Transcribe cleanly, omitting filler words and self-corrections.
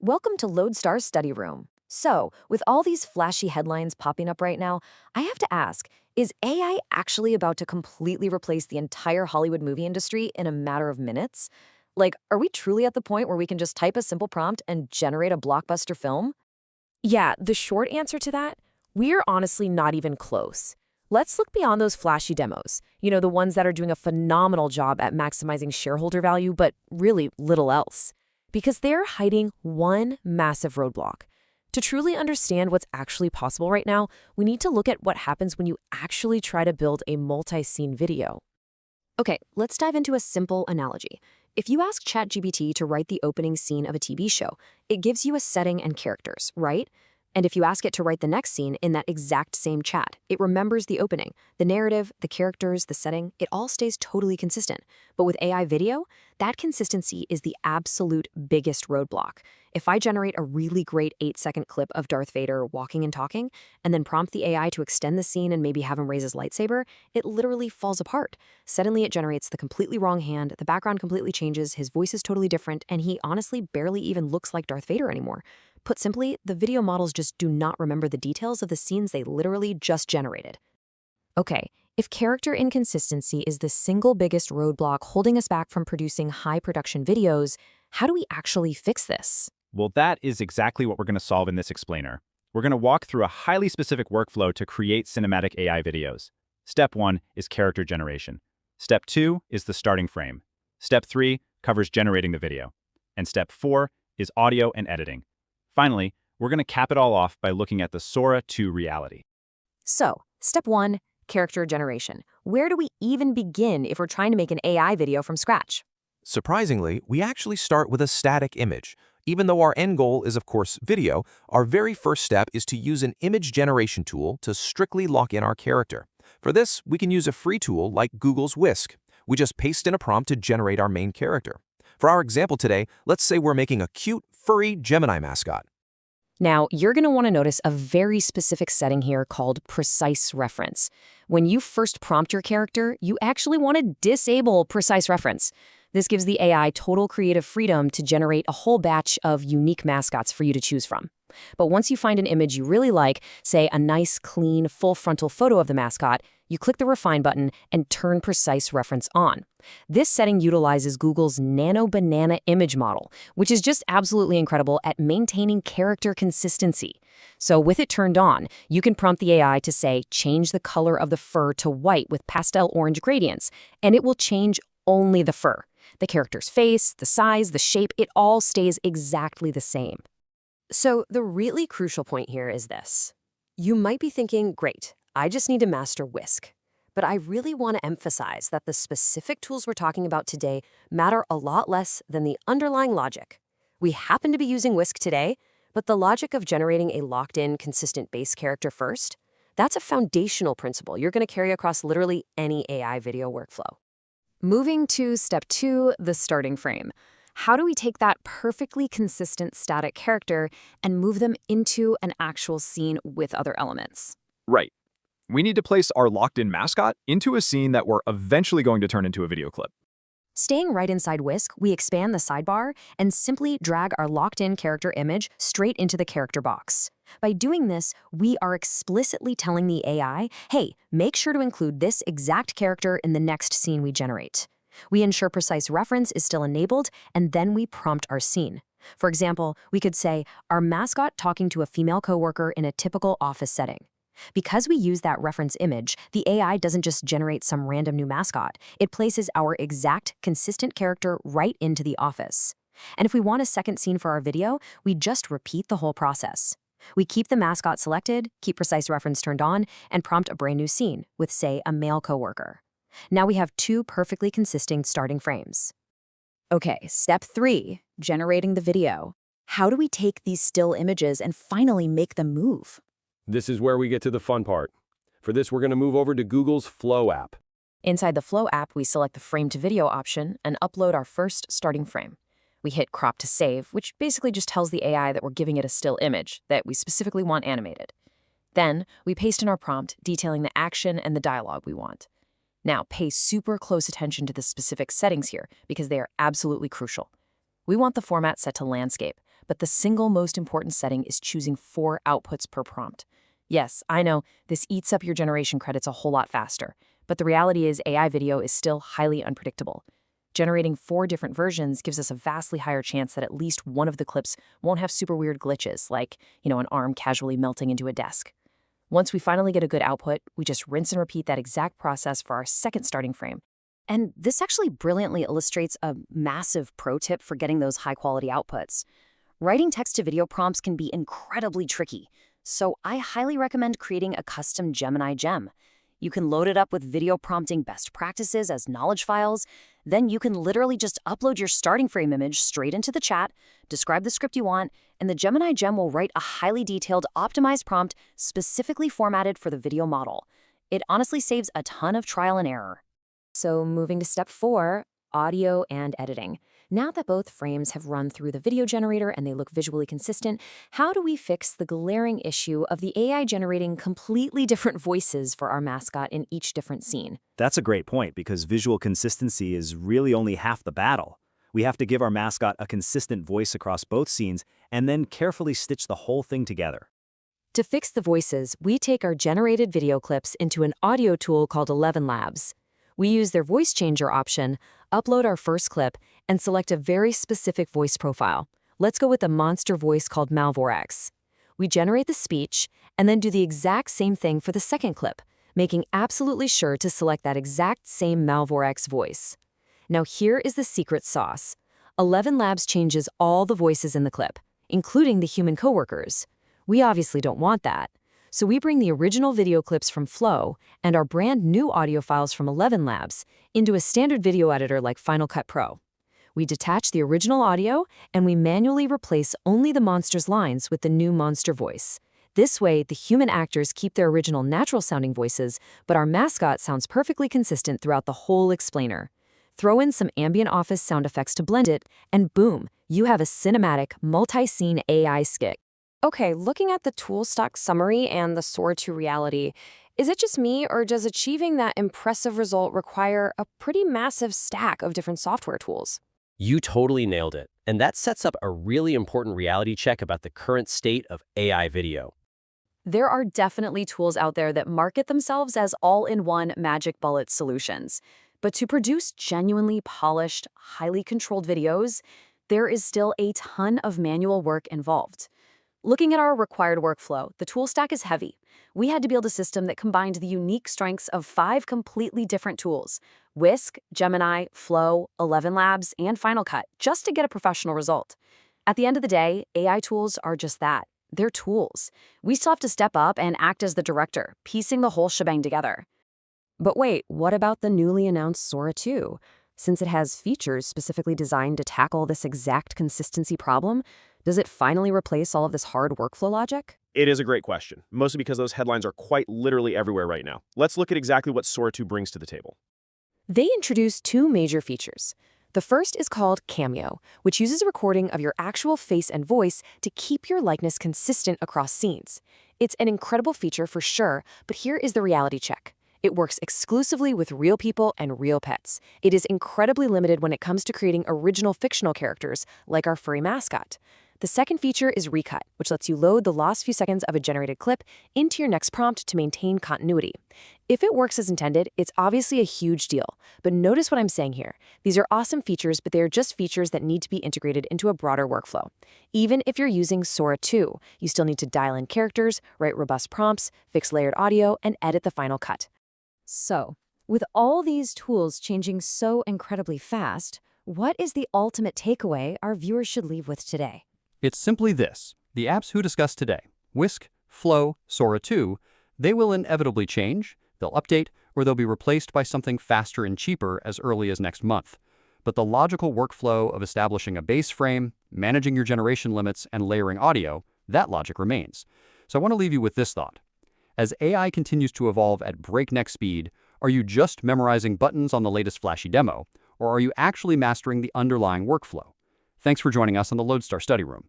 Welcome to Lodestar's study room. So, with all these flashy headlines popping up right now, I have to ask, is AI actually about to completely replace the entire Hollywood movie industry in a matter of minutes? Like, are we truly at the point where we can just type a simple prompt and generate a blockbuster film? Yeah, the short answer to that, we're honestly not even close. Let's look beyond those flashy demos, the ones that are doing a phenomenal job at maximizing shareholder value, but really little else. Because they're hiding one massive roadblock. To truly understand what's actually possible right now, we need to look at what happens when you actually try to build a multi-scene video. Okay, let's dive into a simple analogy. If you ask ChatGPT to write the opening scene of a TV show, it gives you a setting and characters, right? And if you ask it to write the next scene in that exact same chat, it remembers the opening, the narrative, the characters, the setting, it all stays totally consistent. But with AI video, that consistency is the absolute biggest roadblock. If I generate a really great 8-second clip of Darth Vader walking and talking, and then prompt the AI to extend the scene and maybe have him raise his lightsaber, it literally falls apart. Suddenly it generates the completely wrong hand, the background completely changes, his voice is totally different, and he honestly barely even looks like Darth Vader anymore. Put simply, the video models just do not remember the details of the scenes they literally just generated. Okay, if character inconsistency is the single biggest roadblock holding us back from producing high-production videos, how do we actually fix this? Well, that is exactly what we're going to solve in this explainer. We're going to walk through a highly specific workflow to create cinematic AI videos. Step 1 is character generation. Step 2 is the starting frame. Step 3 covers generating the video. And Step 4 is audio and editing. Finally, we're going to cap it all off by looking at the Sora 2 reality. So, step 1, character generation. Where do we even begin if we're trying to make an AI video from scratch? Surprisingly, we actually start with a static image. Even though our end goal is, of course, video, our very first step is to use an image generation tool to strictly lock in our character. For this, we can use a free tool like Google's Whisk. We just paste in a prompt to generate our main character. For our example today, let's say we're making a cute, furry Gemini mascot. Now, you're going to want to notice a very specific setting here called precise reference. When you first prompt your character, you actually want to disable precise reference. This gives the AI total creative freedom to generate a whole batch of unique mascots for you to choose from. But once you find an image you really like, say a nice, clean, full frontal photo of the mascot, you click the Refine button and turn precise reference on. This setting utilizes Google's Nano Banana image model, which is just absolutely incredible at maintaining character consistency. So with it turned on, you can prompt the AI to say, change the color of the fur to white with pastel orange gradients, and it will change only the fur. The character's face, the size, the shape, it all stays exactly the same. So the really crucial point here is this. You might be thinking, great, I just need to master Whisk. But I really want to emphasize that the specific tools we're talking about today matter a lot less than the underlying logic. We happen to be using Whisk today, but the logic of generating a locked-in, consistent base character first, that's a foundational principle you're going to carry across literally any AI video workflow. Moving to step 2, the starting frame. How do we take that perfectly consistent static character and move them into an actual scene with other elements? Right. We need to place our locked-in mascot into a scene that we're eventually going to turn into a video clip. Staying right inside Whisk, we expand the sidebar and simply drag our locked-in character image straight into the character box. By doing this, we are explicitly telling the AI, hey, make sure to include this exact character in the next scene we generate. We ensure precise reference is still enabled, and then we prompt our scene. For example, we could say, our mascot talking to a female coworker in a typical office setting. Because we use that reference image, the AI doesn't just generate some random new mascot. It places our exact, consistent character right into the office. And if we want a second scene for our video, we just repeat the whole process. We keep the mascot selected, keep precise reference turned on, and prompt a brand new scene with, say, a male coworker. Now we have 2 perfectly consistent starting frames. Okay, step 3, generating the video. How do we take these still images and finally make them move? This is where we get to the fun part. For this, we're going to move over to Google's Flow app. Inside the Flow app, we select the Frame to Video option and upload our first starting frame. We hit Crop to Save, which basically just tells the AI that we're giving it a still image that we specifically want animated. Then, we paste in our prompt detailing the action and the dialogue we want. Now, pay super close attention to the specific settings here because they are absolutely crucial. We want the format set to landscape, but the single most important setting is choosing 4 outputs per prompt. Yes, I know, this eats up your generation credits a whole lot faster, but the reality is AI video is still highly unpredictable. Generating 4 different versions gives us a vastly higher chance that at least one of the clips won't have super weird glitches, like, an arm casually melting into a desk. Once we finally get a good output, we just rinse and repeat that exact process for our second starting frame. And this actually brilliantly illustrates a massive pro tip for getting those high-quality outputs. Writing text-to-video prompts can be incredibly tricky, so I highly recommend creating a custom Gemini gem. You can load it up with video prompting best practices as knowledge files. Then you can literally just upload your starting frame image straight into the chat, describe the script you want, and the Gemini gem will write a highly detailed, optimized prompt specifically formatted for the video model. It honestly saves a ton of trial and error. So moving to step 4, audio and editing. Now that both frames have run through the video generator and they look visually consistent, how do we fix the glaring issue of the AI generating completely different voices for our mascot in each different scene? That's a great point because visual consistency is really only half the battle. We have to give our mascot a consistent voice across both scenes and then carefully stitch the whole thing together. To fix the voices, we take our generated video clips into an audio tool called 11 Labs. We use their voice changer option, upload our first clip, and select a very specific voice profile. Let's go with a monster voice called Malvorax. We generate the speech, and then do the exact same thing for the second clip, making absolutely sure to select that exact same Malvorax voice. Now here is the secret sauce. 11 Labs changes all the voices in the clip, including the human coworkers. We obviously don't want that. So we bring the original video clips from Flow and our brand new audio files from 11 Labs into a standard video editor like Final Cut Pro. We detach the original audio and we manually replace only the monster's lines with the new monster voice. This way, the human actors keep their original natural-sounding voices, but our mascot sounds perfectly consistent throughout the whole explainer. Throw in some ambient office sound effects to blend it, and boom, you have a cinematic, multi-scene AI skit. Okay, looking at the tool stock summary and the Sora 2 reality, is it just me or does achieving that impressive result require a pretty massive stack of different software tools? You totally nailed it. And that sets up a really important reality check about the current state of AI video. There are definitely tools out there that market themselves as all-in-one magic bullet solutions. But to produce genuinely polished, highly controlled videos, there is still a ton of manual work involved. Looking at our required workflow, the tool stack is heavy. We had to build a system that combined the unique strengths of 5 completely different tools: Whisk, Gemini, Flow, 11 Labs, and Final Cut, just to get a professional result. At the end of the day, AI tools are just that. They're tools. We still have to step up and act as the director, piecing the whole shebang together. But wait, what about the newly announced Sora 2? Since it has features specifically designed to tackle this exact consistency problem, does it finally replace all of this hard workflow logic? It is a great question, mostly because those headlines are quite literally everywhere right now. Let's look at exactly what Sora 2 brings to the table. They introduced 2 major features. The first is called Cameo, which uses a recording of your actual face and voice to keep your likeness consistent across scenes. It's an incredible feature for sure, but here is the reality check. It works exclusively with real people and real pets. It is incredibly limited when it comes to creating original fictional characters, like our furry mascot. The second feature is Recut, which lets you load the last few seconds of a generated clip into your next prompt to maintain continuity. If it works as intended, it's obviously a huge deal. But notice what I'm saying here. These are awesome features, but they are just features that need to be integrated into a broader workflow. Even if you're using Sora 2, you still need to dial in characters, write robust prompts, fix layered audio, and edit the final cut. So, with all these tools changing so incredibly fast, what is the ultimate takeaway our viewers should leave with today? It's simply this. The apps who discussed today, Whisk, Flow, Sora 2, they will inevitably change, they'll update, or they'll be replaced by something faster and cheaper as early as next month. But the logical workflow of establishing a base frame, managing your generation limits, and layering audio, that logic remains. So I want to leave you with this thought. As AI continues to evolve at breakneck speed, are you just memorizing buttons on the latest flashy demo, or are you actually mastering the underlying workflow? Thanks for joining us on the Lodestar Study Room.